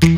Show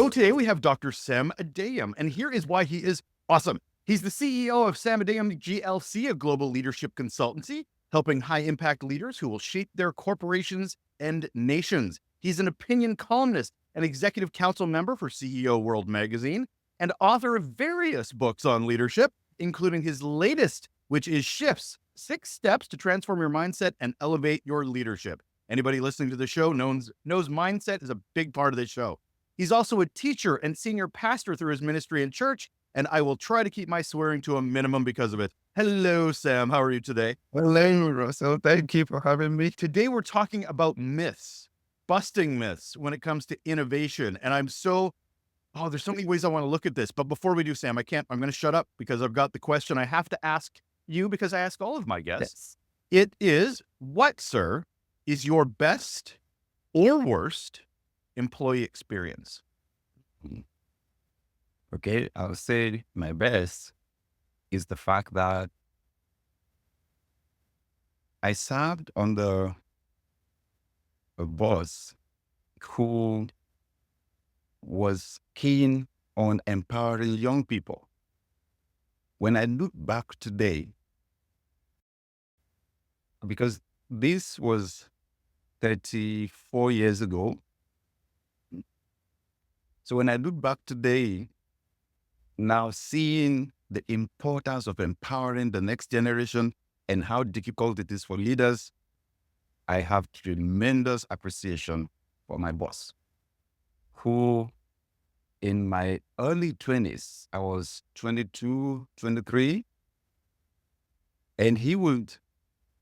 today we have Dr. Sam Adeyemi, and here is why he is awesome. He's the CEO of Sam Adeyemi GLC, a global leadership consultancy, helping high-impact leaders who will shape their corporations and nations. He's an opinion columnist, an executive council member for CEO World Magazine, and author of various books on leadership, including his latest, which is Shifts: 6 Steps to Transform Your Mindset and Elevate Your Leadership. Anybody listening to the show knows mindset is a big part of this show. He's also a teacher and senior pastor through his ministry and church, and I will try to keep my swearing to a minimum because of it. Hello, Sam. How are you today? Hello, Russell. Thank you for having me. Today, we're talking about myths, busting myths when it comes to innovation. And there's so many ways I want to look at this. But before we do, Sam, I'm going to shut up because I've got the question I have to ask you because I ask all of my guests. Yes. It is, what, sir, is your best or worst employee experience? Okay, I'll say my best is the fact that I served under a boss who was keen on empowering young people. When I look back today, because this was 34 years ago, so when I look back today, now seeing the importance of empowering the next generation and how difficult it is for leaders, I have tremendous appreciation for my boss, who in my early 20s, I was 22, 23, and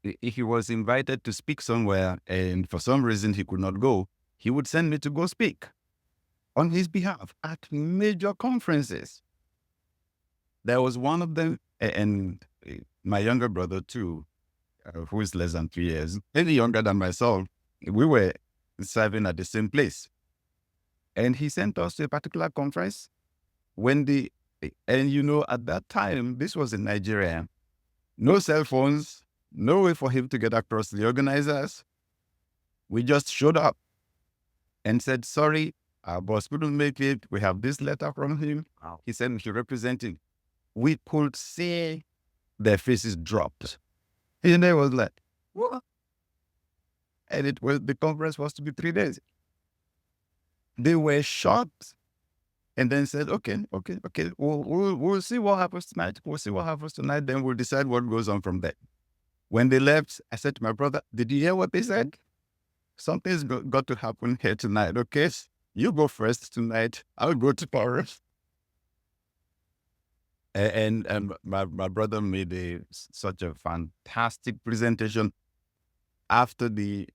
if he was invited to speak somewhere and for some reason he could not go, he would send me to go speak on his behalf at major conferences. There was one of them, and my younger brother too, who is less than 3 years, any younger than myself, we were serving at the same place. And he sent us to a particular conference and at that time, this was in Nigeria, no cell phones, no way for him to get across the organizers. We just showed up and said, sorry, our boss couldn't make it. We have this letter from him. Wow. He said we should represent him. We could see their faces dropped. And they was like, what? And the conference was to be 3 days. They were shocked and then said, okay, we'll see what happens tonight. Then we'll decide what goes on from there. When they left, I said to my brother, did you hear what they said? Something's got to happen here tonight, okay? You go first tonight. I'll go tomorrow. And my brother made such a fantastic presentation. After the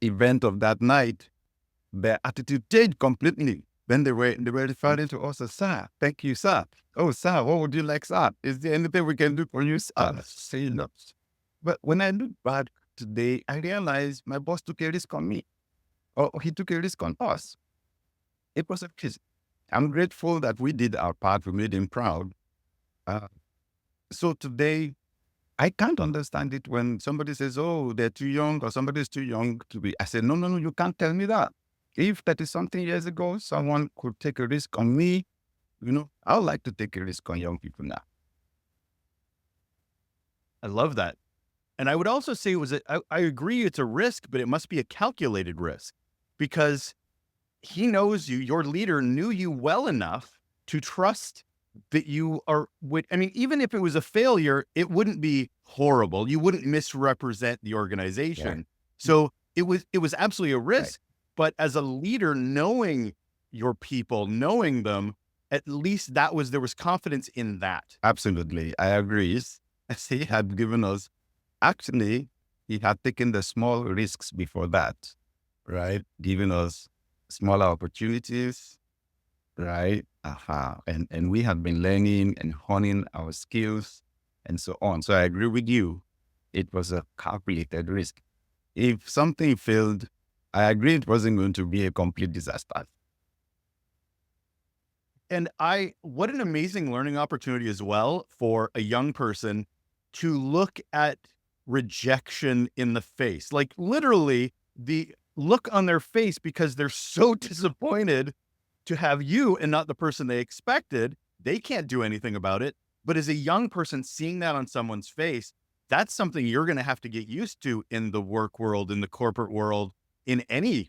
event of that night, their attitude changed completely. Then they were referring to us as sir. Thank you, sir. Oh, sir, what would you like, sir? Is there anything we can do for you, sir? Say no. But when I look back today, I realized my boss took a risk on me, or he took a risk on us. It was a kiss. I'm grateful that we did our part. We made him proud. So today, I can't understand it when somebody says, oh, they're too young or somebody's too young to be. I said, no, you can't tell me that. If 30-something years ago, someone could take a risk on me, I would like to take a risk on young people now. I love that. And I would also say I agree it's a risk, but it must be a calculated risk because he knows you, your leader knew you well enough to trust that you even if it was a failure, it wouldn't be horrible. You wouldn't misrepresent the organization. Yeah. So it was absolutely a risk, right. But as a leader, knowing your people, knowing them, at least there was confidence in that. Absolutely. I agree. As he had given us, actually, he had taken the small risks before that, right? Giving us smaller opportunities, right? And we have been learning and honing our skills and so on. So I agree with you. It was a calculated risk. If something failed, I agree it wasn't going to be a complete disaster. And what an amazing learning opportunity as well for a young person to look at rejection in the face. Like literally the look on their face because they're so disappointed to have you and not the person they expected. They can't do anything about it. But as a young person, seeing that on someone's face, that's something you're going to have to get used to in the work world, in the corporate world, in any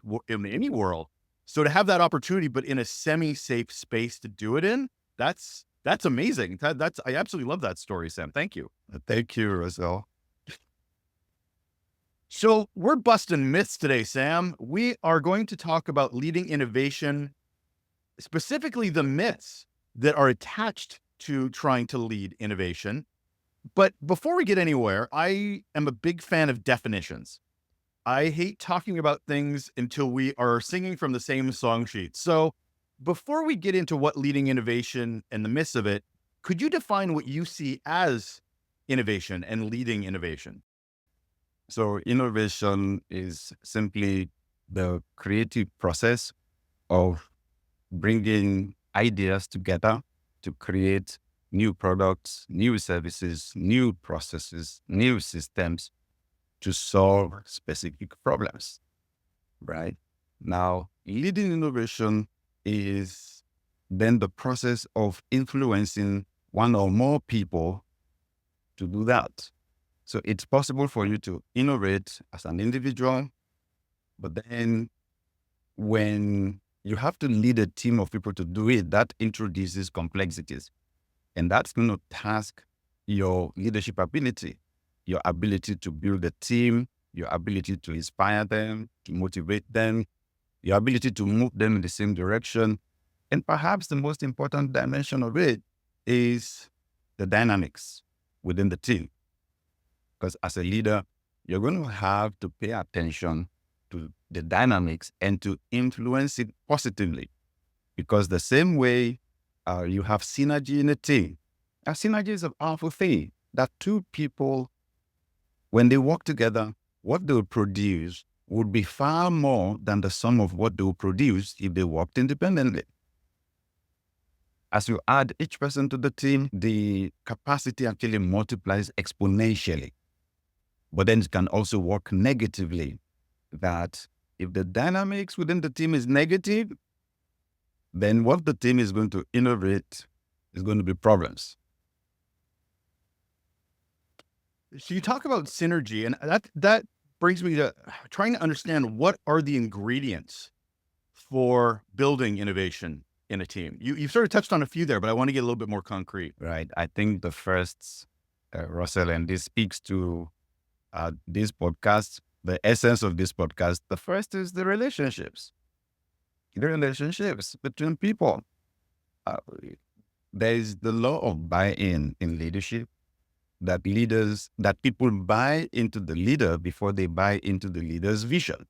world. So to have that opportunity, but in a semi-safe space to do it in, that's amazing. I absolutely love that story, Sam. Thank you. Thank you, Russell. So we're busting myths today, Sam. We are going to talk about leading innovation, specifically the myths that are attached to trying to lead innovation. But before we get anywhere, I am a big fan of definitions. I hate talking about things until we are singing from the same song sheet. So before we get into what leading innovation and the myths of it, could you define what you see as innovation and leading innovation? So innovation is simply the creative process of bringing ideas together to create new products, new services, new processes, new systems to solve specific problems, right? Now, leading innovation is then the process of influencing one or more people to do that. So it's possible for you to innovate as an individual, but then when you have to lead a team of people to do it, that introduces complexities. And that's going to task your leadership ability, your ability to build a team, your ability to inspire them, to motivate them, your ability to move them in the same direction. And perhaps the most important dimension of it is the dynamics within the team. Because as a leader, you're going to have to pay attention to the dynamics and to influence it positively. Because the same way you have synergy in a team, synergy is a powerful thing that two people, when they work together, what they'll produce would be far more than the sum of what they'll produce if they worked independently. As you add each person to the team, the capacity actually multiplies exponentially. But then it can also work negatively, that if the dynamics within the team is negative, then what the team is going to innovate is going to be problems. So you talk about synergy, and that brings me to trying to understand what are the ingredients for building innovation in a team. You've sort of touched on a few there, but I want to get a little bit more concrete. Right. I think the first, Russell, and this speaks to this podcast, the essence of this podcast, the first is the relationships between people. There is the law of buy-in in leadership, that people buy into the leader before they buy into the leader's vision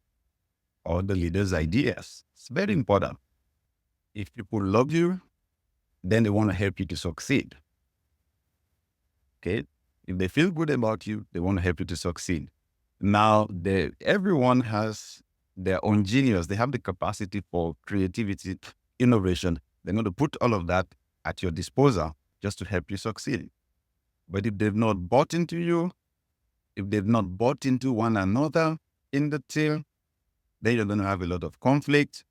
or the leader's ideas. It's very important. If people love you, then they want to help you to succeed. Okay? If they feel good about you, they want to help you to succeed. Now, everyone has their own genius. They have the capacity for creativity, innovation. They're going to put all of that at your disposal just to help you succeed. But if they've not bought into you, if they've not bought into one another in the team, then you're going to have a lot of conflict.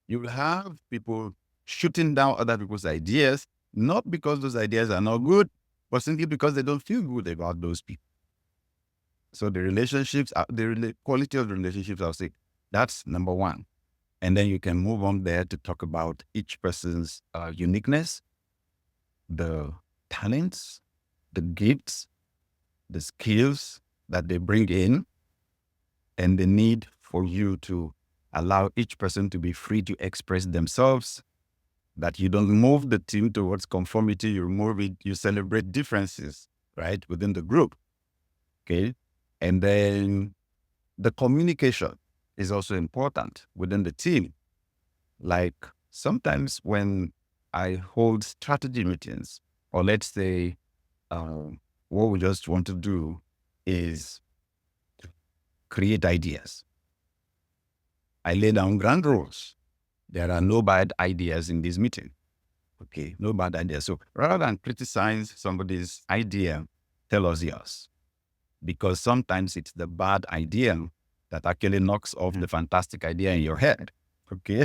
You will have people shooting down other people's ideas, not because those ideas are not good, but simply because they don't feel good about those people. So the relationships, the quality of the relationships, I'll say, that's number one. And then you can move on there to talk about each person's uniqueness, the talents, the gifts, the skills that they bring in, and the need for you to allow each person to be free to express themselves, that you don't move the team towards conformity, you celebrate differences, right, within the group. Okay. And then the communication is also important within the team. Like sometimes when I hold strategy meetings, or let's say what we just want to do is create ideas. I lay down ground rules. There are no bad ideas in this meeting. Okay, no bad ideas. So rather than criticize somebody's idea, tell us yours. because sometimes it's the bad idea that actually knocks off the fantastic idea in your head. Okay.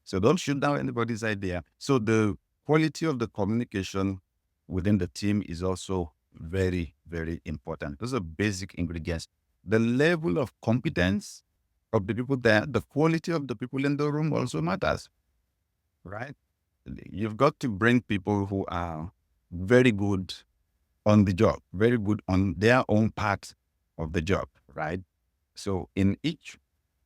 So don't shoot down anybody's idea. So the quality of the communication within the team is also very, very important. Those are basic ingredients. The level of competence of the people there, the quality of the people in the room also matters, right? You've got to bring people who are very good on the job, very good on their own part of the job, right? So in each,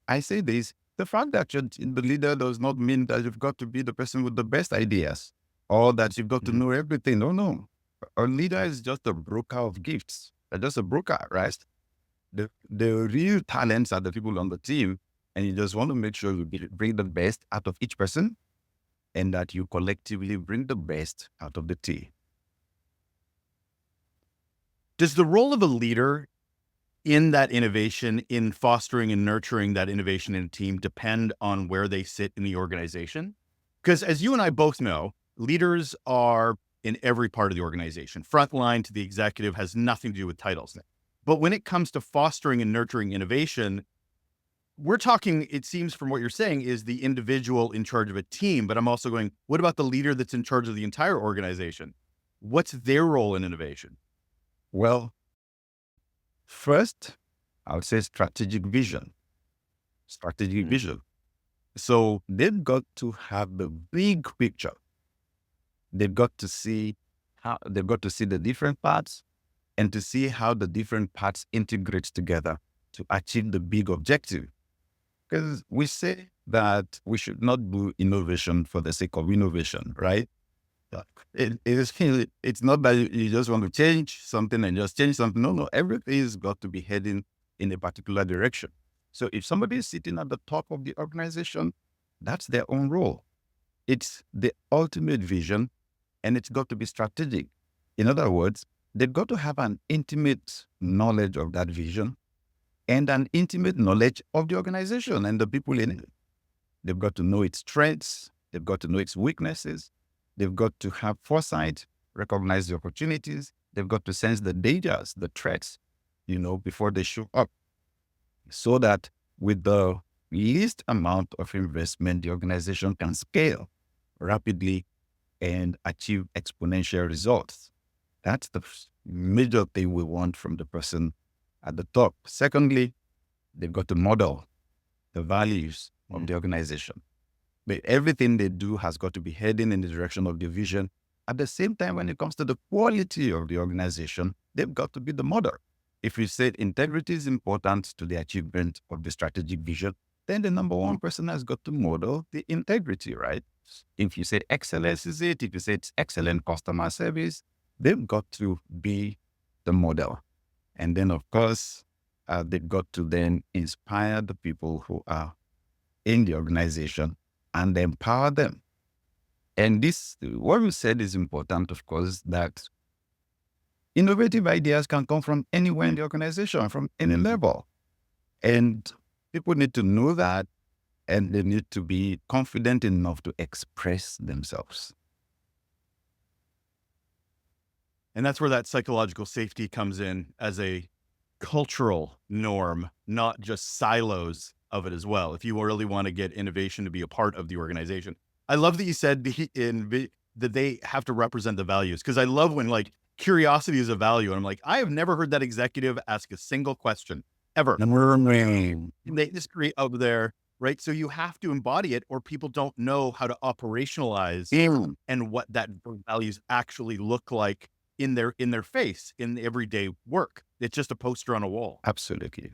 I say this, the fact that you're the leader does not mean that you've got to be the person with the best ideas or that you've got to know everything. No, no. A leader is just a broker of gifts. They're just a broker, right? The real talents are the people on the team, and you just want to make sure you bring the best out of each person and that you collectively bring the best out of the team. Does the role of a leader in that innovation, in fostering and nurturing that innovation in a team, depend on where they sit in the organization? Because as you and I both know, leaders are in every part of the organization. Frontline to the executive has nothing to do with titles. But when it comes to fostering and nurturing innovation, we're talking, it seems from what you're saying, is the individual in charge of a team. But I'm also going, what about the leader that's in charge of the entire organization? What's their role in innovation? Well, first, I would say strategic vision. Strategic vision. So they've got to have the big picture. They've got to see the different parts and to see how the different parts integrate together to achieve the big objective. Because we say that we should not do innovation for the sake of innovation, right? It's not that you just want to change something and just change something. No, everything has got to be heading in a particular direction. So if somebody is sitting at the top of the organization, that's their own role. It's the ultimate vision, and it's got to be strategic. In other words, they've got to have an intimate knowledge of that vision and an intimate knowledge of the organization and the people in it. They've got to know its strengths. They've got to know its weaknesses. They've got to have foresight, recognize the opportunities. They've got to sense the dangers, the threats, before they show up, so that with the least amount of investment, the organization can scale rapidly and achieve exponential results. That's the major thing we want from the person at the top. Secondly, they've got to model the values of the organization. But everything they do has got to be heading in the direction of the vision. At the same time, when it comes to the quality of the organization, they've got to be the model. If we said integrity is important to the achievement of the strategic vision, then the number one person has got to model the integrity, right? If you say excellence is it, if you say it's excellent customer service, they've got to be the model. And then, of course, they've got to then inspire the people who are in the organization and empower them. And this, what we said is important, of course, that innovative ideas can come from anywhere in the organization, from any level. And people need to know that, and they need to be confident enough to express themselves. And that's where that psychological safety comes in as a cultural norm, not just silos of it as well. If you really want to get innovation to be a part of the organization. I love that you said that they have to represent the values, because I love when curiosity is a value. And I'm like, I have never heard that executive ask a single question ever. And they just create out there, right? So you have to embody it, or people don't know how to operationalize and what that values actually look like in their face in everyday work. It's just a poster on a wall. Absolutely.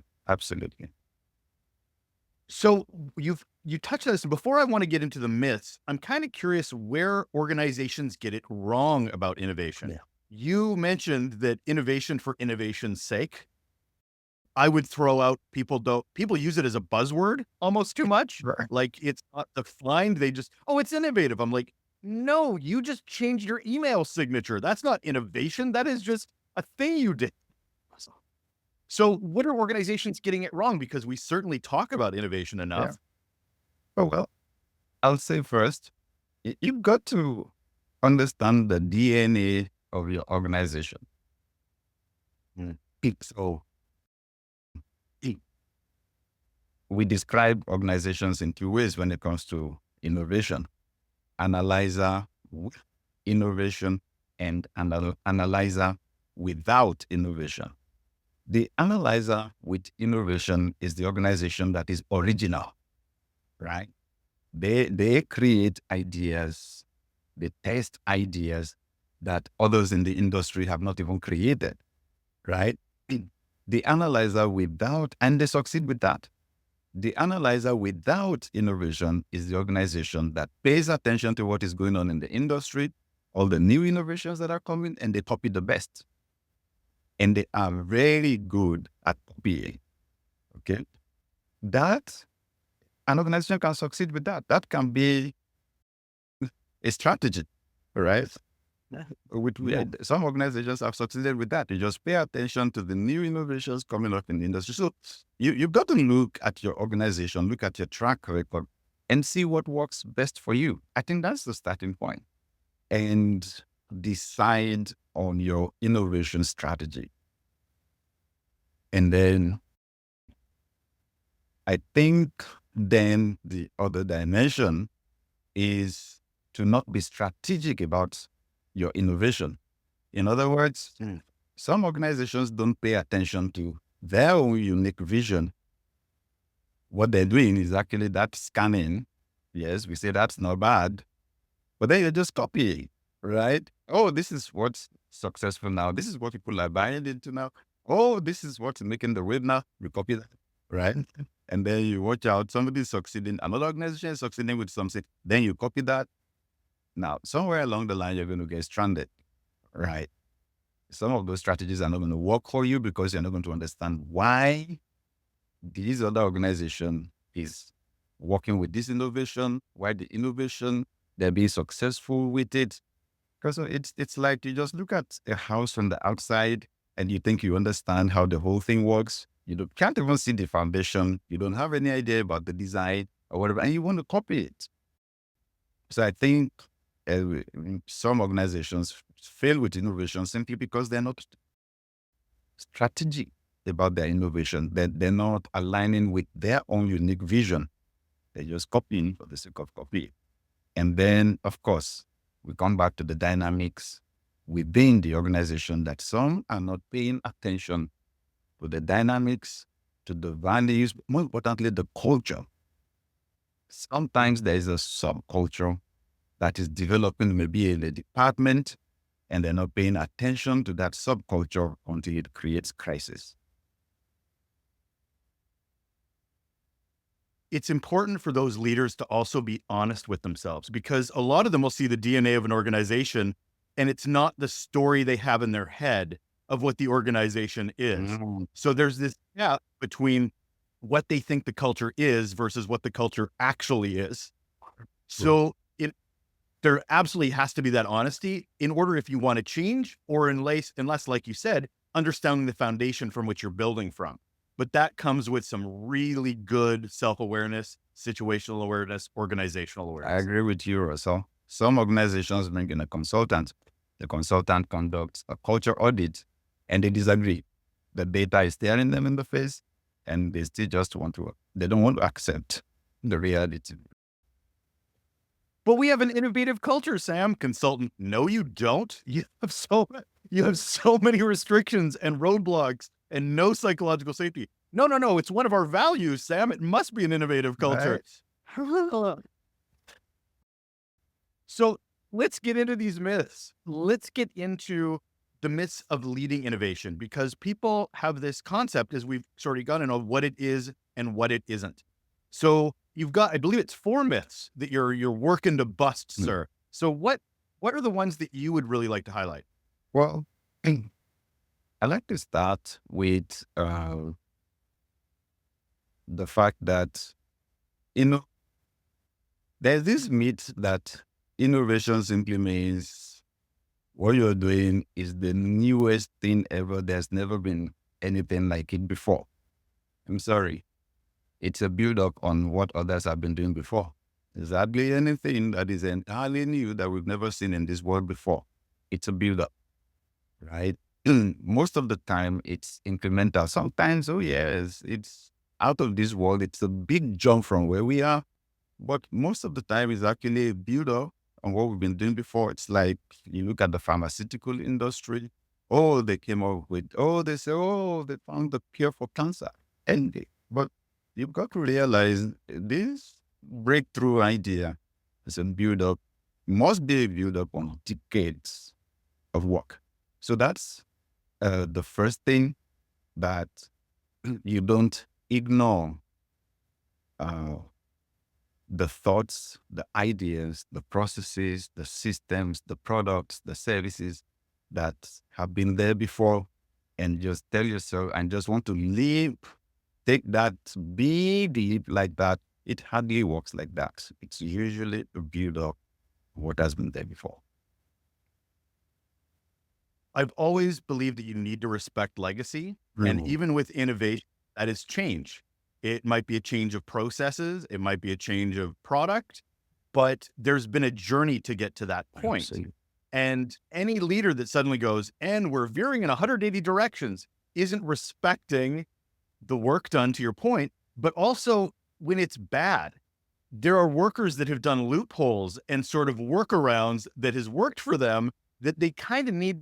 So you touched on this. Before I want to get into the myths, I'm kind of curious where organizations get it wrong about innovation. Yeah. You mentioned that innovation for innovation's sake. I would throw out people use it as a buzzword almost too much. Right. Like it's not defined. They just, it's innovative. I'm like, no, you just changed your email signature. That's not innovation. That is just a thing you did. So what are organizations getting it wrong? Because we certainly talk about innovation enough. Yeah. Well, I'll say first, you've got to understand the DNA of your organization. So we describe organizations in two ways when it comes to innovation: analyzer with innovation and analyzer without innovation. The analyzer with innovation is the organization that is original, right? They create ideas, they test ideas that others in the industry have not even created, right? The analyzer without, and they succeed with that. The analyzer without innovation is the organization that pays attention to what is going on in the industry, all the new innovations that are coming, and they copy the best. And they are very good at copying. Okay. That an organization can succeed with that. That can be a strategy, right? Some organizations have succeeded with that. You just pay attention to the new innovations coming up in the industry. So you've got to look at your organization, look at your track record, and see what works best for you. I think that's the starting point. And decide on your innovation strategy. And then I think then the other dimension is to not be strategic about your innovation. In other words, some organizations don't pay attention to their own unique vision. What they're doing is actually that scanning. Yes, we say that's not bad, but then you're just copying, right? Oh, this is what's successful now. This is what people are buying into now. Oh, this is what's making the wave now. We copy that, right? And then you watch out, somebody's succeeding, another organization is succeeding with something, then you copy that. Now, somewhere along the line, you're going to get stranded, right? Some of those strategies are not going to work for you because you're not going to understand why this other organization is working with this innovation, why the innovation, they're being successful with it. Because it's like you just look at a house from the outside and you think you understand how the whole thing works. You can't even see the foundation. You don't have any idea about the design or whatever, and you want to copy it. So I think some organizations fail with innovation simply because they're not strategic about their innovation. They're not aligning with their own unique vision. They're just copying for the sake of copying. And then, of course, we come back to the dynamics within the organization that some are not paying attention to the dynamics, to the values, more importantly, the culture. Sometimes there is a subculture that is developing maybe in a department, and they're not paying attention to that subculture until it creates crisis. It's important for those leaders to also be honest with themselves, because a lot of them will see the DNA of an organization and it's not the story they have in their head of what the organization is. So there's this gap between what they think the culture is versus what the culture actually is. So there absolutely has to be that honesty in order, if you want to change, or unless, like you said, understanding the foundation from which you're building from. But that comes with some really good self-awareness, situational awareness, organizational awareness. I agree with you, Russell. Some organizations bring in a consultant. The consultant conducts a culture audit and they disagree. The data is staring them in the face and they still just they don't want to accept the reality. But we have an innovative culture, Sam. Consultant, no, you don't. You have so many restrictions and roadblocks and no psychological safety. No. It's one of our values, Sam. It must be an innovative culture. Right. So let's get into these myths. Let's get into the myths of leading innovation, because people have this concept, as we've sort of gotten, of what it is and what it isn't. So you've got, I believe it's 4 myths that you're working to bust, sir. So what are the ones that you would really like to highlight? Well, I like to start with the fact that, there's this myth that innovation simply means what you're doing is the newest thing ever. There's never been anything like it before. I'm sorry. It's a build-up on what others have been doing before. There's hardly anything that is entirely new that we've never seen in this world before. It's a build-up, right? Most of the time, it's incremental. Sometimes, oh yes, it's out of this world. It's a big jump from where we are, but most of the time it's actually a build up on what we've been doing before. It's like you look at the pharmaceutical industry. Oh, they came up with, oh, they say, oh, they found the cure for cancer. But you've got to realize this breakthrough idea is a build up, must be a build up on decades of work. So that's the first thing, that you don't ignore the thoughts, the ideas, the processes, the systems, the products, the services that have been there before, and just tell yourself, and just want to leap, take that big leap like that. It hardly works like that. It's usually a build up what has been there before. I've always believed that you need to respect legacy. And even with innovation, that is change. It might be a change of processes. It might be a change of product, but there's been a journey to get to that point. Absolutely. And any leader that suddenly goes, and we're veering in 180 directions, isn't respecting the work done, to your point. But also, when it's bad, there are workers that have done loopholes and sort of workarounds that has worked for them, that they kind of need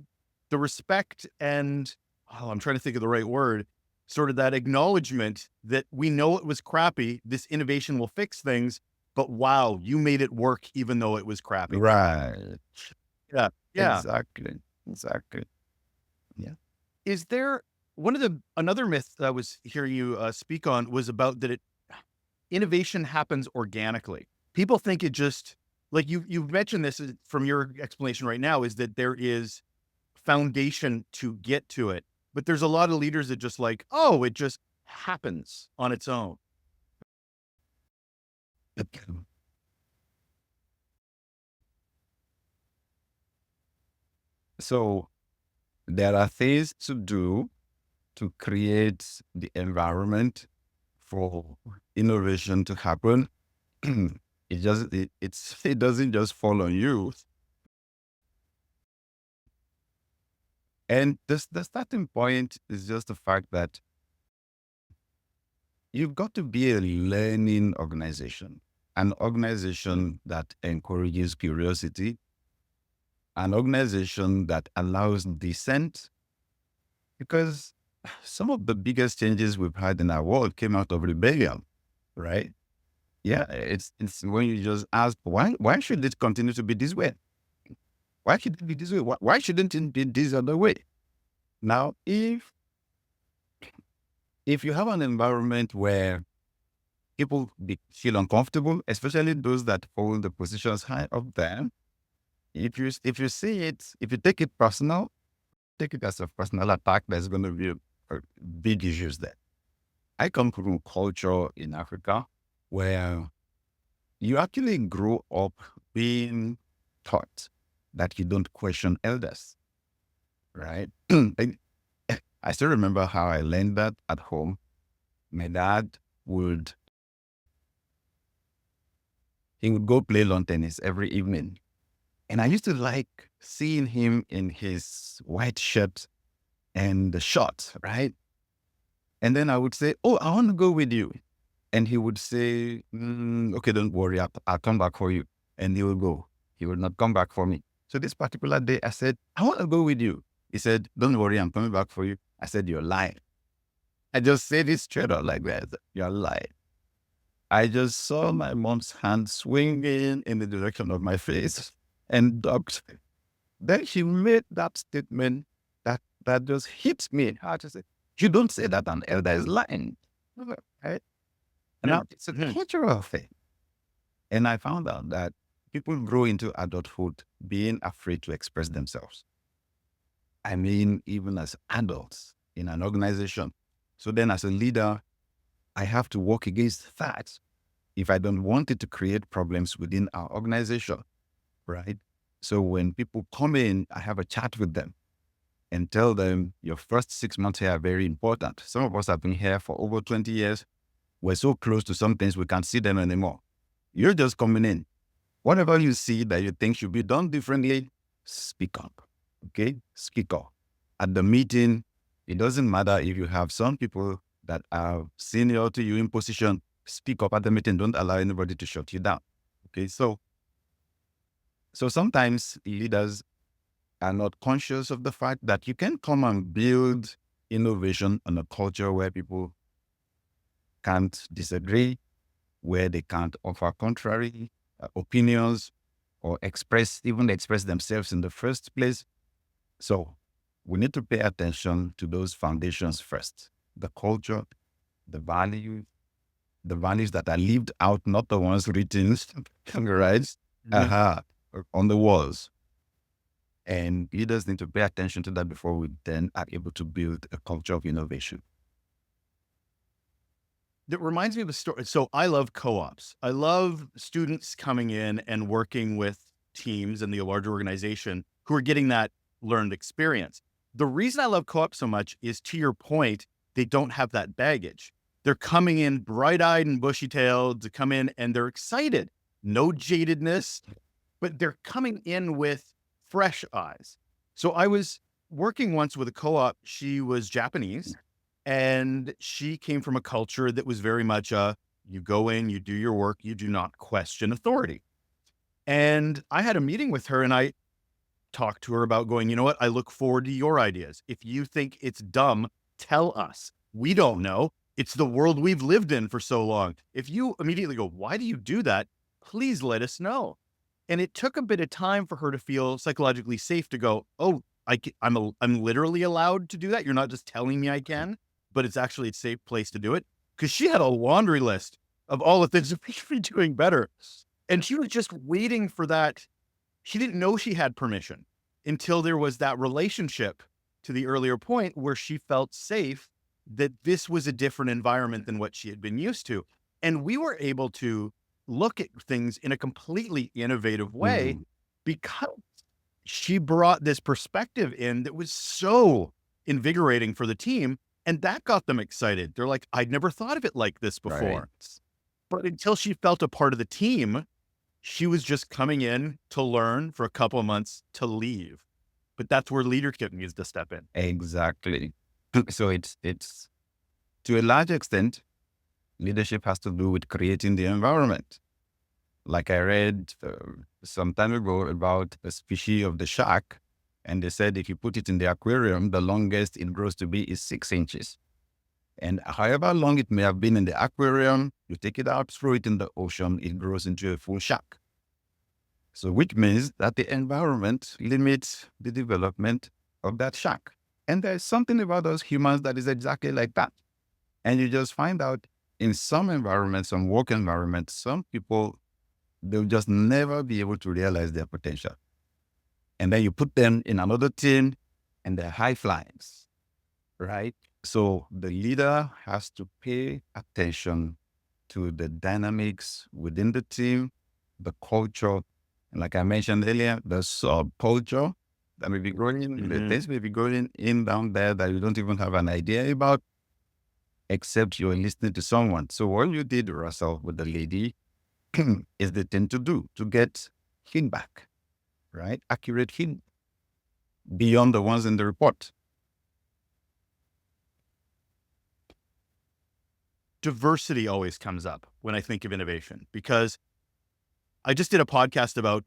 the respect and, oh, I'm trying to think of the right word, sort of that acknowledgement that we know it was crappy. This innovation will fix things, but wow, you made it work even though it was crappy. Right. Yeah. Yeah. Exactly. Yeah. Is there another myth that I was hearing you speak on was about that innovation happens organically. People think it just, like you've mentioned this from your explanation right now, is that there is foundation to get to it. But there's a lot of leaders that just like, oh, it just happens on its own. So there are things to do to create the environment for innovation to happen. It doesn't just fall on you. And the starting point is just the fact that you've got to be a learning organization, an organization that encourages curiosity, an organization that allows dissent, because some of the biggest changes we've had in our world came out of rebellion, right? Yeah, it's when you just ask, why should it continue to be this way? Why should it be this way? Why shouldn't it be this other way? Now, if you have an environment where people feel uncomfortable, especially those that hold the positions high up there, if you see it, if you take it personal, take it as a personal attack, there's going to be big issues there. I come from a culture in Africa where you actually grow up being taught that you don't question elders, right? I still remember how I learned that at home. My dad would go play lawn tennis every evening. And I used to like seeing him in his white shirt and the shorts, right? And then I would say, oh, I want to go with you. And he would say, okay, don't worry, I'll come back for you. And he will go. He will not come back for me. So this particular day, I said, I want to go with you. He said, don't worry, I'm coming back for you. I said, you're lying. I just said it straight out like that. You're lying. I just saw my mom's hand swinging in the direction of my face and ducked. Then she made that statement that just hits me. I just said, you don't say that an elder is lying. Right? And now it's a cultural thing. And I found out that people grow into adulthood being afraid to express themselves. I mean, even as adults in an organization. So then as a leader, I have to work against that if I don't want it to create problems within our organization, right? So when people come in, I have a chat with them and tell them, your first 6 months here are very important. Some of us have been here for over 20 years. We're so close to some things, we can't see them anymore. You're just coming in. Whatever you see that you think should be done differently, speak up, okay? Speak up. At the meeting, it doesn't matter if you have some people that are senior to you in position, speak up at the meeting. Don't allow anybody to shut you down. Okay, so sometimes leaders are not conscious of the fact that you can come and build innovation on a culture where people can't disagree, where they can't offer contrary opinions or even express themselves in the first place. So we need to pay attention to those foundations first: the culture, the values, that are lived out, not the ones written, right, on the walls. And leaders need to pay attention to that before we then are able to build a culture of innovation. That reminds me of a story. So I love co-ops. I love students coming in and working with teams in the larger organization who are getting that learned experience. The reason I love co-ops so much is, to your point, they don't have that baggage. They're coming in bright-eyed and bushy-tailed to come in, and they're excited. No jadedness, but they're coming in with fresh eyes. So I was working once with a co-op. She was Japanese, and she came from a culture that was very much you go in, you do your work, you do not question authority. And I had a meeting with her, and I talked to her about going, you know what? I look forward to your ideas. If you think it's dumb, tell us. We don't know. It's the world we've lived in for so long. If you immediately go, why do you do that? Please let us know. And it took a bit of time for her to feel psychologically safe to go, oh, I'm literally allowed to do that. You're not just telling me I can, but it's actually a safe place to do it. Because she had a laundry list of all the things that we should be doing better. And she was just waiting for that. She didn't know she had permission until there was that relationship, to the earlier point, where she felt safe that this was a different environment than what she had been used to. And we were able to look at things in a completely innovative way because she brought this perspective in that was so invigorating for the team. And that got them excited. They're like, I'd never thought of it like this before. Right. But until she felt a part of the team, she was just coming in to learn for a couple of months to leave. But that's where leadership needs to step in. Exactly. So it's to a large extent, leadership has to do with creating the environment. Like I read some time ago about a species of the shark, and they said if you put it in the aquarium, the longest it grows to be is 6 inches. And however long it may have been in the aquarium, you take it out, throw it in the ocean, it grows into a full shark. So which means that the environment limits the development of that shark. And there's something about us humans that is exactly like that. And you just find out in some environments, some work environments, some people, they'll just never be able to realize their potential. And then you put them in another team and they're high flyers, right? So the leader has to pay attention to the dynamics within the team, the culture, and like I mentioned earlier, the subculture that may be growing in, the things may be going in down there that you don't even have an idea about, except you're listening to someone. So what you did, Russell, with the lady is the thing to do, to get feedback, right? Accurate feedback beyond the ones in the report. Diversity always comes up when I think of innovation, because I just did a podcast about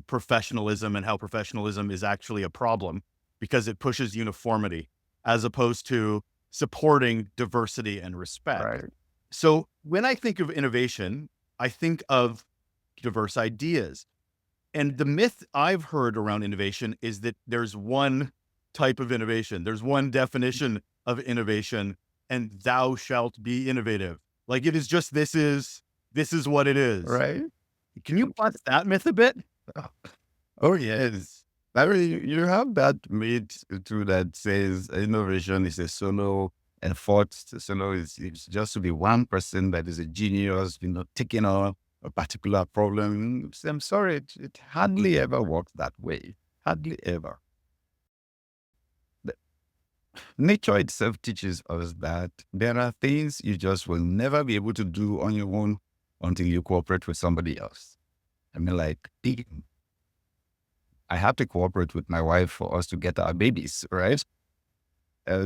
professionalism and how professionalism is actually a problem because it pushes uniformity as opposed to supporting diversity and respect. Right. So when I think of innovation, I think of diverse ideas. And the myth I've heard around innovation is that there's one type of innovation. There's one definition of innovation, and thou shalt be innovative. Like it is just, this is what it is. Right. Can you bust that myth a bit? Oh, yes. I mean, you have that myth too that says innovation is a solo effort. Solo is just to be one person that is a genius, taking on a particular problem. I'm sorry, it hardly ever works that way. Hardly ever. Nature itself teaches us that there are things you just will never be able to do on your own until you cooperate with somebody else. I mean, like, I have to cooperate with my wife for us to get our babies, right?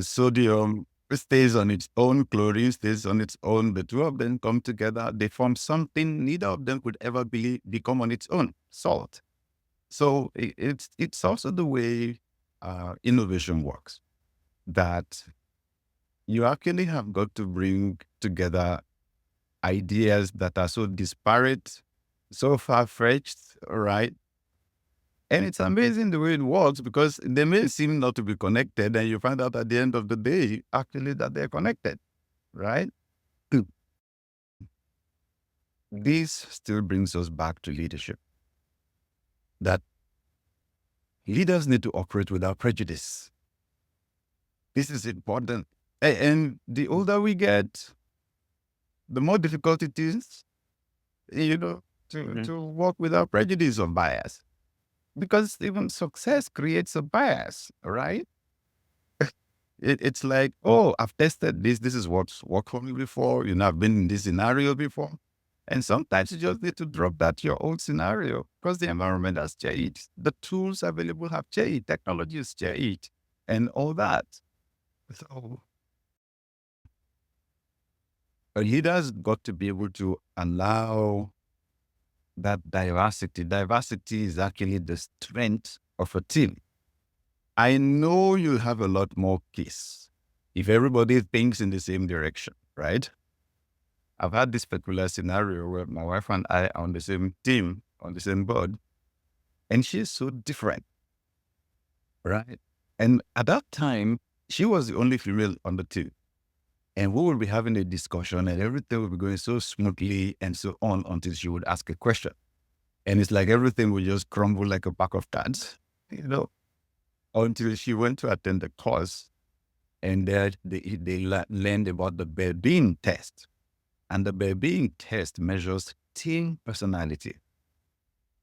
Sodium stays on its own, chlorine stays on its own. The two of them come together, they form something neither of them could ever become on its own, salt. So it's also the way innovation works, that you actually have got to bring together ideas that are so disparate, so far-fetched, right? And it's amazing the way it works, because they may seem not to be connected, and you find out at the end of the day, actually, that they're connected, right? This still brings us back to leadership, that leaders need to operate without prejudice. This is important. And the older we get, the more difficult it is, to work without prejudice or bias. Because even success creates a bias, right? It's like, oh, I've tested this. This is what's worked for me before. I've been in this scenario before. And sometimes you just need to drop that your old scenario, because the environment has changed. The tools available have changed. Technology has changed and all that. So a leader's got to be able to allow that diversity. Diversity is actually the strength of a team. I know you have a lot more peace if everybody thinks in the same direction, right? I've had this particular scenario where my wife and I are on the same team, on the same board, and she's so different, right? And at that time, she was the only female on the team. And we would be having a discussion, and everything would be going so smoothly and so on until she would ask a question. And it's like everything would just crumble like a pack of cards, until she went to attend the course, and there they learned about the well-being test. And the well-being test measures team personality.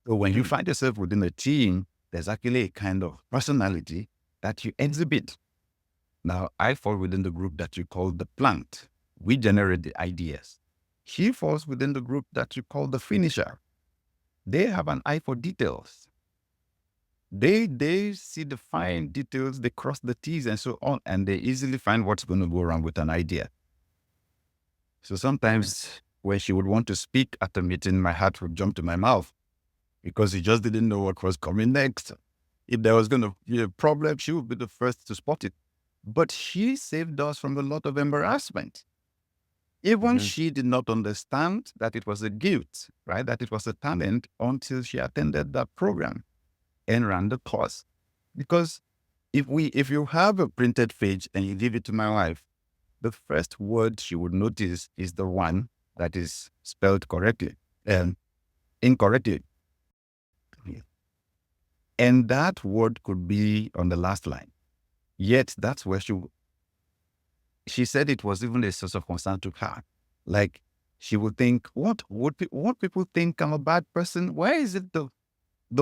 So when you find yourself within a team, there's actually a kind of personality that you exhibit. Now, I fall within the group that you call the plant. We generate the ideas. She falls within the group that you call the finisher. They have an eye for details. They see the fine details, they cross the T's and so on, and they easily find what's going to go wrong with an idea. So sometimes when she would want to speak at a meeting, my heart would jump to my mouth, because she just didn't know what was coming next. If there was going to be a problem, she would be the first to spot it. But she saved us from a lot of embarrassment. Even she did not understand that it was a gift, right? That it was a talent, until she attended that program and ran the course. Because if you have a printed page and you give it to my wife, the first word she would notice is the one that is spelled correctly and incorrectly. And that word could be on the last line. Yet that's where she said it was even a source of concern to her. Like, she would think, what people think I'm a bad person? Why is it the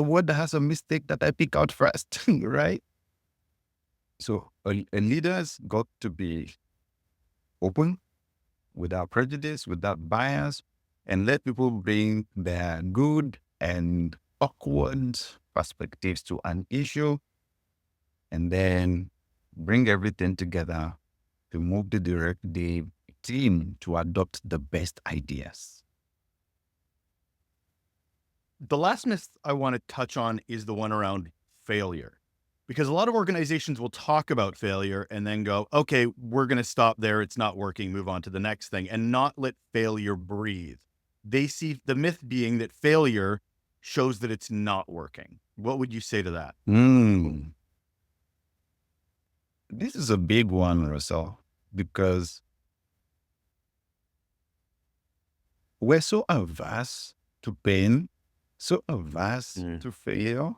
word that has a mistake that I pick out first, right? So a leader's got to be open, without prejudice, without bias, and let people bring their good and awkward perspectives to an issue, and then bring everything together to move the team to adopt the best ideas. The last myth I want to touch on is the one around failure, because a lot of organizations will talk about failure and then go, okay, we're going to stop there. It's not working. Move on to the next thing, and not let failure breathe. They see the myth being that failure shows that it's not working. What would you say to that? This is a big one, Russell, because we're so averse to pain, so averse to failure,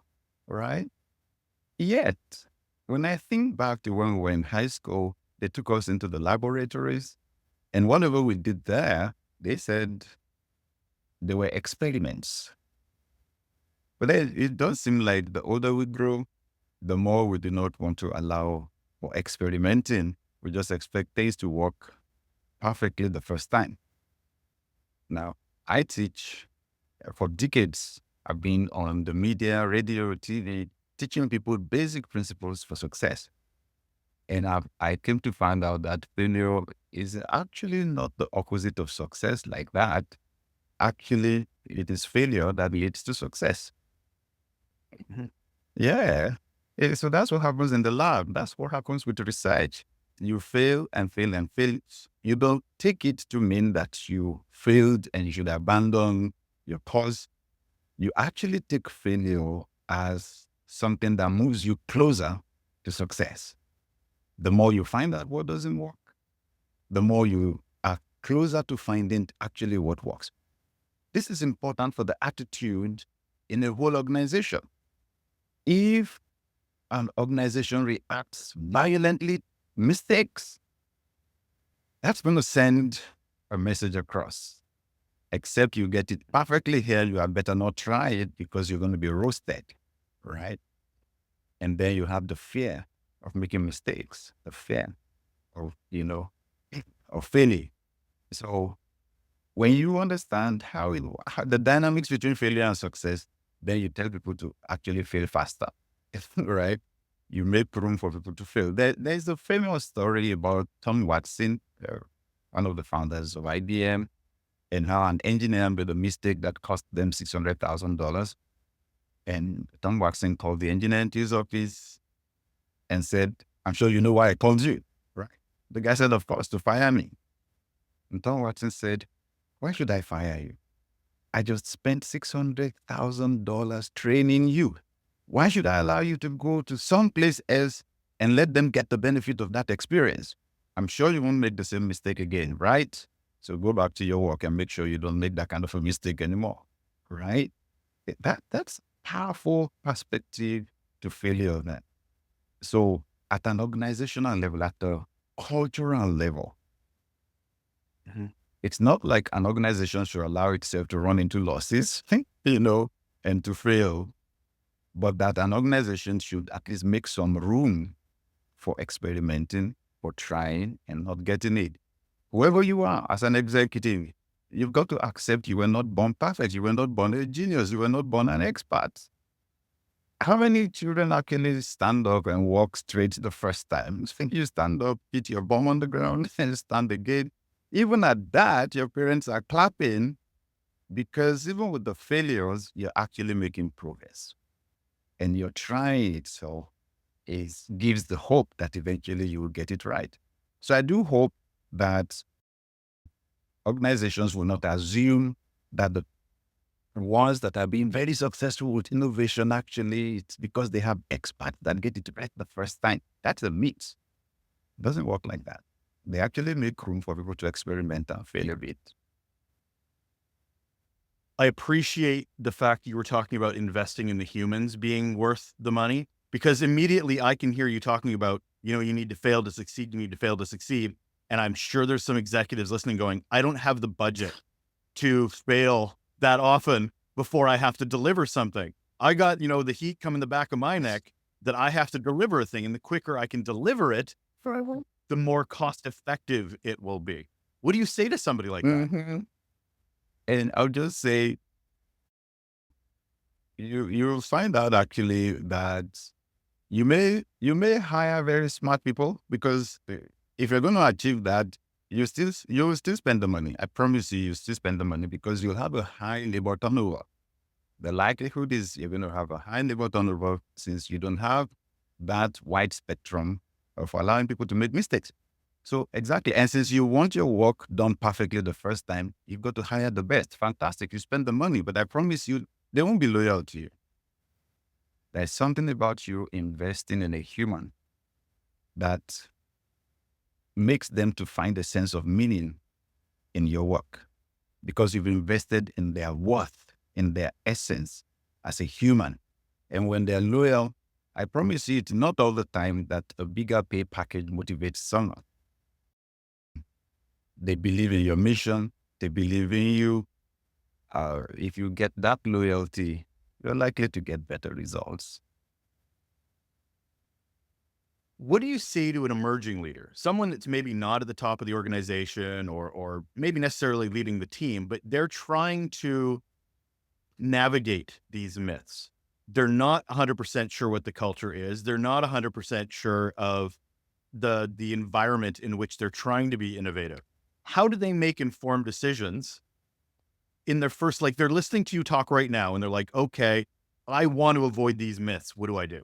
right? Yet, when I think back to when we were in high school, they took us into the laboratories, and whatever we did there, they said they were experiments. But then it does seem like the older we grow, the more we do not want to allow for experimenting. We just expect things to work perfectly the first time. Now, I teach for decades. I've been on the media, radio, TV, teaching people basic principles for success. And I came to find out that failure is actually not the opposite of success like that. Actually, it is failure that leads to success. Mhm. Yeah. So that's what happens in the lab. That's what happens with research. You fail and fail and fail. You don't take it to mean that you failed and you should abandon your cause. You actually take failure as something that moves you closer to success. The more you find out what doesn't work, the more you are closer to finding actually what works. This is important for the attitude in a whole organization. If an organization reacts violently, mistakes, that's going to send a message across. Except you get it perfectly here, you had better not try it because you're going to be roasted, right? And then you have the fear of making mistakes, the fear of, of failing. So when you understand how the dynamics between failure and success, then you tell people to actually fail faster, right? You make room for people to fail. There's a famous story about Tom Watson, one of the founders of IBM, and how an engineer made a mistake that cost them $600,000. And Tom Watson called the engineer into his office and said, "I'm sure you know why I called you, right?" The guy said, "Of course, to fire me." And Tom Watson said, "Why should I fire you? I just spent $600,000 training you. Why should I allow you to go to someplace else and let them get the benefit of that experience? I'm sure you won't make the same mistake again, right? So go back to your work and make sure you don't make that kind of a mistake anymore, right?" That's powerful perspective to failure then. So at an organizational level, at a cultural level, Mhm. it's not like an organization should allow itself to run into losses, and to fail, but that an organization should at least make some room for experimenting, for trying and not getting it. Whoever you are as an executive, you've got to accept you were not born perfect. You were not born a genius. You were not born an expert. How many children actually stand up and walk straight the first time? Think you stand up, hit your bum on the ground, and stand again. Even at that, your parents are clapping because even with the failures, you're actually making progress and you're trying it. So it gives the hope that eventually you will get it right. So I do hope that organizations will not assume that the ones that are being very successful with innovation, actually, it's because they have experts that get it right the first time. That's a myth. It doesn't work like that. They actually make room for people to experiment and fail a bit. I appreciate the fact you were talking about investing in the humans being worth the money, because immediately I can hear you talking about, you need to fail to succeed. You need to fail to succeed. And I'm sure there's some executives listening going, I don't have the budget to fail that often before I have to deliver something. I got, the heat coming the back of my neck that I have to deliver a thing. And the quicker I can deliver it, the more cost effective it will be. What do you say to somebody like that? Mm-hmm. And I'll just say, you'll find out actually that you may hire very smart people because if you're going to achieve that, you will still spend the money. I promise you still spend the money because you'll have a high labor turnover. The likelihood is you're going to have a high labor turnover since you don't have that wide spectrum of allowing people to make mistakes. So exactly. And since you want your work done perfectly the first time, you've got to hire the best. Fantastic. You spend the money, but I promise you, they won't be loyal to you. There's something about you investing in a human that makes them to find a sense of meaning in your work because you've invested in their worth, in their essence as a human. And when they're loyal, I promise you, it's not all the time that a bigger pay package motivates someone. They believe in your mission. They believe in you. If you get that loyalty, you're likely to get better results. What do you say to an emerging leader, someone that's maybe not at the top of the organization or maybe necessarily leading the team, but they're trying to navigate these myths? They're not 100% sure what the culture is. They're not 100% sure of the environment in which they're trying to be innovative, how do they make informed decisions in their first, like they're listening to you talk right now and they're like, okay, I want to avoid these myths. What do I do?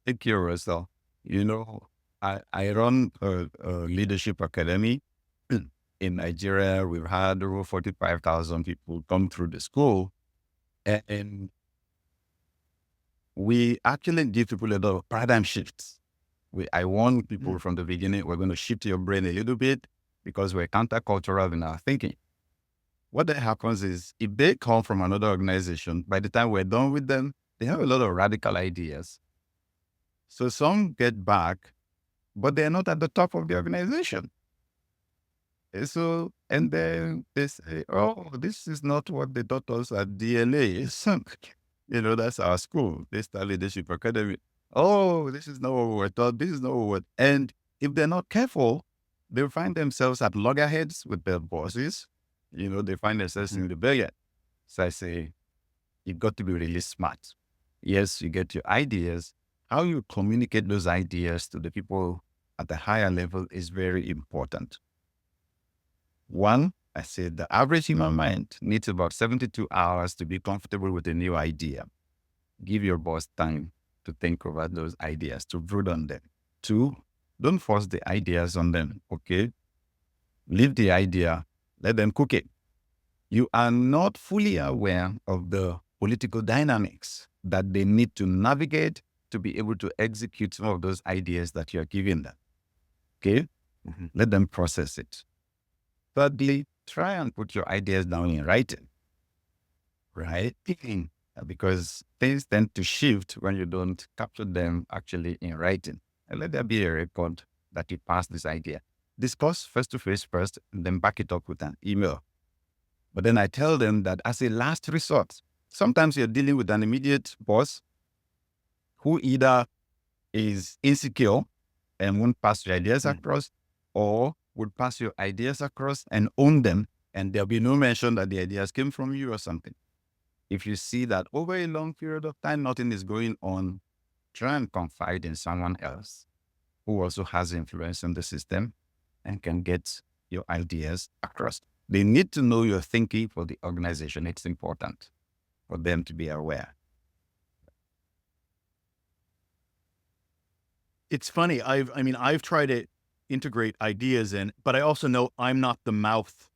Thank you, Russell. You know, I run a leadership academy in Nigeria. We've had over 45,000 people come through the school, and we actually give people a lot of paradigm shifts. I warn people from the beginning, we're going to shift your brain a little bit because we're countercultural in our thinking. What that happens is if they come from another organization, by the time we're done with them, they have a lot of radical ideas. So some get back, but they're not at the top of the organization. And then they say, oh, this is not what they taught us at DLA. That's our school. They start leadership academy. Oh, this is not what we're taught. This is not what. And if they're not careful, they'll find themselves at loggerheads with their bosses. They find themselves in rebellion. So I say, you've got to be really smart. Yes, you get your ideas. How you communicate those ideas to the people at the higher level is very important. One, I said the average human mind needs about 72 hours to be comfortable with a new idea. Give your boss time to think about those ideas, to brood on them. Two, don't force the ideas on them, okay? Leave the idea, let them cook it. You are not fully aware of the political dynamics that they need to navigate to be able to execute some of those ideas that you're giving them, okay? Let them process it. Thirdly, try and put your ideas down in writing, right? Because things tend to shift when you don't capture them actually in writing. And let there be a record that you passed this idea. Discuss face-to-face first, and then back it up with an email. But then I tell them that as a last resort, sometimes you're dealing with an immediate boss who either is insecure and won't pass your ideas across, or would pass your ideas across and own them, and there'll be no mention that the ideas came from you or something. If you see that over a long period of time, nothing is going on, try and confide in someone else who also has influence in the system and can get your ideas across. They need to know your thinking for the organization. It's important for them to be aware. It's funny. I've tried to integrate ideas in, but I also know I'm not the mouth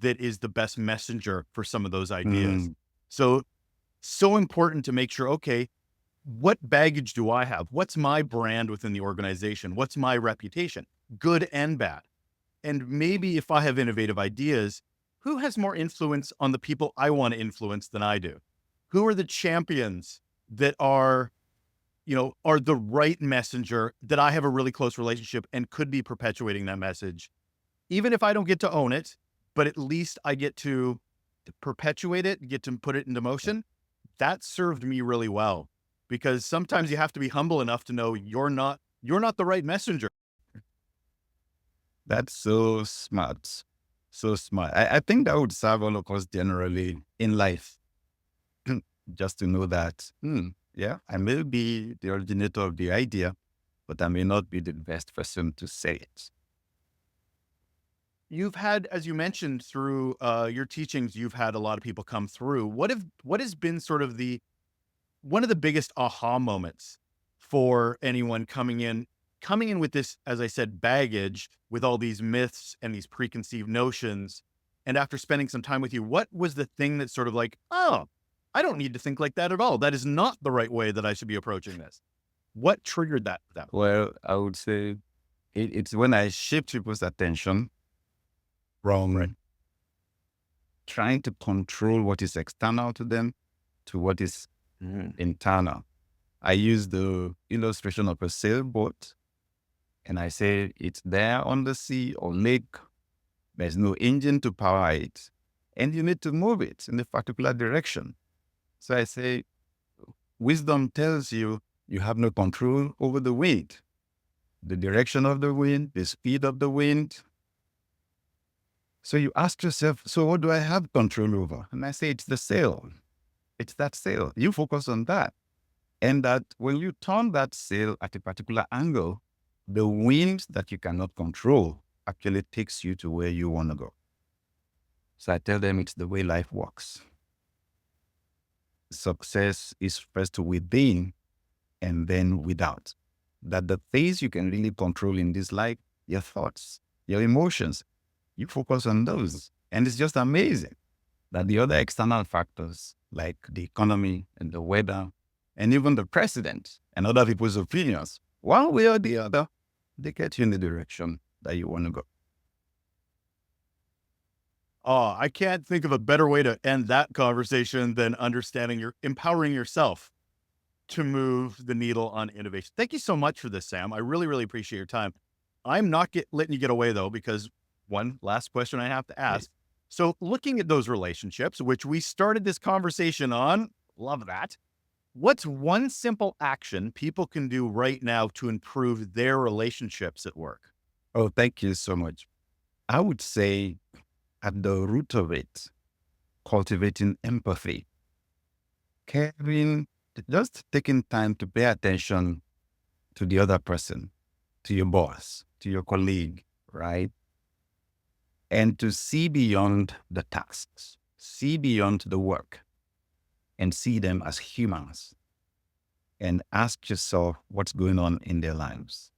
that is the best messenger for some of those ideas. So important to make sure, okay, what baggage do I have? What's my brand within the organization? What's my reputation, good and bad? And maybe if I have innovative ideas, who has more influence on the people I want to influence than I do? Who are the champions that are the right messenger that I have a really close relationship and could be perpetuating that message, even if I don't get to own it, but at least I get to perpetuate it, get to put it into motion. That served me really well, because sometimes you have to be humble enough to know you're not the right messenger. That's so smart. So smart. I think that would serve all of us generally in life. Just to know that, yeah, I may be the originator of the idea, but I may not be the best person to say it. You've had, as you mentioned, through your teachings, you've had a lot of people come through. What has been sort of one of the biggest aha moments for anyone coming in with this, as I said, baggage, with all these myths and these preconceived notions? And after spending some time with you, what was the thing that sort of like, oh, I don't need to think like that at all. That is not the right way that I should be approaching this. What triggered that? Well, I would say it's when I shift people's attention from trying to control what is external to them to what is internal. I use the illustration of a sailboat, and I say it's there on the sea or lake. There's no engine to power it, and you need to move it in a particular direction. So I say, wisdom tells you you have no control over the wind, the direction of the wind, the speed of the wind. So you ask yourself, so what do I have control over? And I say, it's the sail. It's that sail. You focus on that. And that when you turn that sail at a particular angle, The wind that you cannot control actually takes you to where you want to go. So I tell them it's the way life works. Success is first within and then without. That the things you can really control in this life, your thoughts, your emotions, you focus on those. And it's just amazing that the other external factors like the economy and the weather and even the president and other people's opinions, one way or the other, they get you in the direction that you want to go. Oh, I can't think of a better way to end that conversation than empowering yourself to move the needle on innovation. Thank you so much for this, Sam. I really, really appreciate your time. I'm not letting you get away though, because one last question I have to ask. So looking at those relationships, which we started this conversation on, love that. What's one simple action people can do right now to improve their relationships at work? Oh, thank you so much. I would say at the root of it, cultivating empathy, caring, just taking time to pay attention to the other person, to your boss, to your colleague, right? And to see beyond the tasks, see beyond the work, and see them as humans. And ask yourself what's going on in their lives.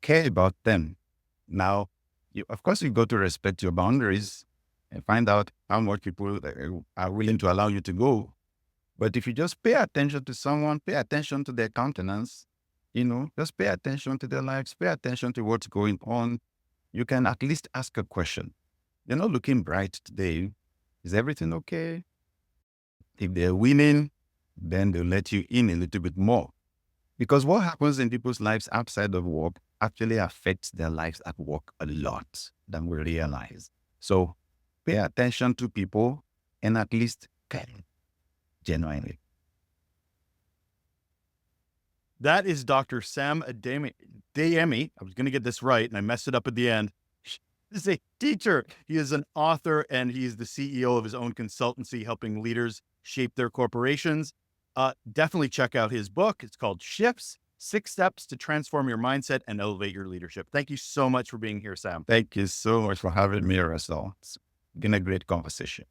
Care about them. Now, of course, you got to respect your boundaries and find out how much people are willing to allow you to go. But if you just pay attention to someone, pay attention to their countenance, just pay attention to their lives, pay attention to what's going on, you can at least ask a question. They're not looking bright today. Is everything okay? If they're winning, then they'll let you in a little bit more. Because what happens in people's lives outside of work actually affects their lives at work a lot than we realize. So pay attention to people and at least care genuinely. That is Dr. Sam Adeyemi. I was going to get this right, and I messed it up at the end. He's a teacher. He is an author, and he's the CEO of his own consultancy, helping leaders shape their corporations. Definitely check out his book. It's called Shifts: 6 Steps to Transform Your Mindset and Elevate Your Leadership. Thank you so much for being here, Sam. Thank you so much for having me, Russell. It's been a great conversation.